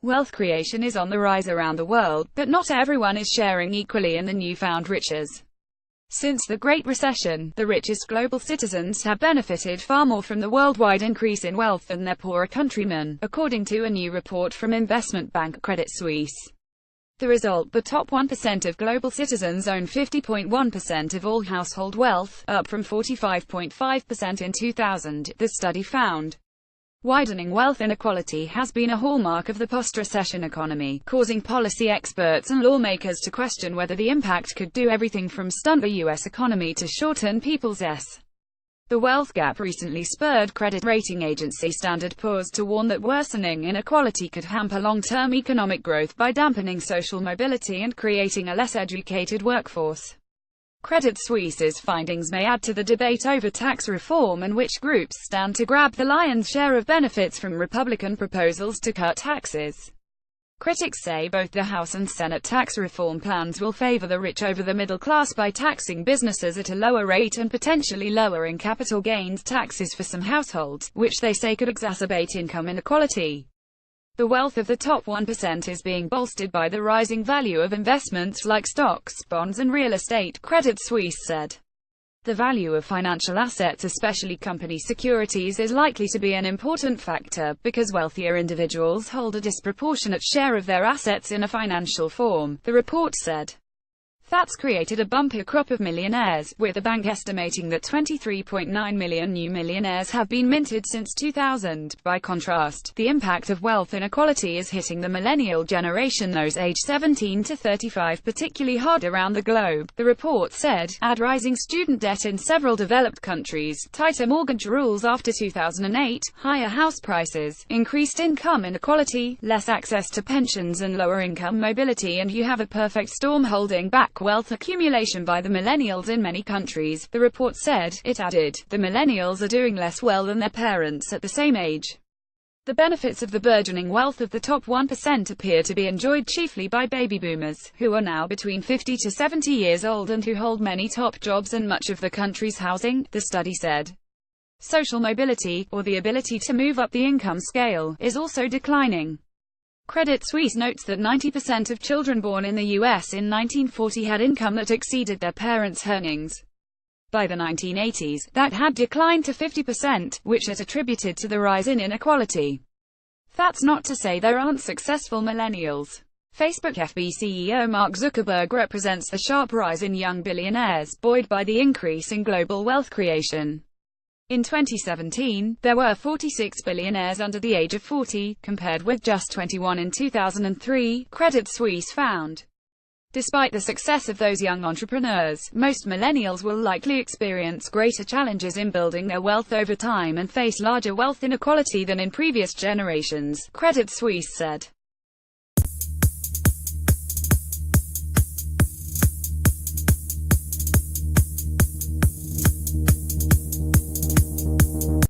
Wealth creation is on the rise around the world, but not everyone is sharing equally in the newfound riches. Since the Great Recession, the richest global citizens have benefited far more from the worldwide increase in wealth than their poorer countrymen, according to a new report from investment bank Credit Suisse. The result: the top 1% of global citizens own 50.1% of all household wealth, up from 45.5% in 2000, the study found. Widening wealth inequality has been a hallmark of the post-recession economy, causing policy experts and lawmakers to question whether the impact could do everything from stunt the U.S. economy to shorten people's s. The wealth gap recently spurred credit rating agency Standard & Poor's to warn that worsening inequality could hamper long-term economic growth by dampening social mobility and creating a less educated workforce. Credit Suisse's findings may add to the debate over tax reform and which groups stand to grab the lion's share of benefits from Republican proposals to cut taxes. Critics say both the House and Senate tax reform plans will favor the rich over the middle class by taxing businesses at a lower rate and potentially lowering capital gains taxes for some households, which they say could exacerbate income inequality. The wealth of the top 1% is being bolstered by the rising value of investments like stocks, bonds and real estate, Credit Suisse said. The value of financial assets, especially company securities, is likely to be an important factor, because wealthier individuals hold a disproportionate share of their assets in a financial form, the report said. That's created a bumper crop of millionaires, with the bank estimating that 23.9 million new millionaires have been minted since 2000. By contrast, the impact of wealth inequality is hitting the millennial generation, those aged 17 to 35, particularly hard around the globe, the report said. Add rising student debt in several developed countries, tighter mortgage rules after 2008, higher house prices, increased income inequality, less access to pensions and lower income mobility, and you have a perfect storm holding back wealth accumulation by the millennials in many countries, the report said. It added, the millennials are doing less well than their parents at the same age. The benefits of the burgeoning wealth of the top 1% appear to be enjoyed chiefly by baby boomers, who are now between 50 to 70 years old and who hold many top jobs and much of the country's housing, the study said. Social mobility, or the ability to move up the income scale, is also declining. Credit Suisse notes that 90% of children born in the U.S. in 1940 had income that exceeded their parents' earnings. By the 1980s, that had declined to 50%, which it attributed to the rise in inequality. That's not to say there aren't successful millennials. Facebook FB CEO Mark Zuckerberg represents the sharp rise in young billionaires, buoyed by the increase in global wealth creation. In 2017, there were 46 billionaires under the age of 40, compared with just 21 in 2003, Credit Suisse found. Despite the success of those young entrepreneurs, most millennials will likely experience greater challenges in building their wealth over time and face larger wealth inequality than in previous generations, Credit Suisse said.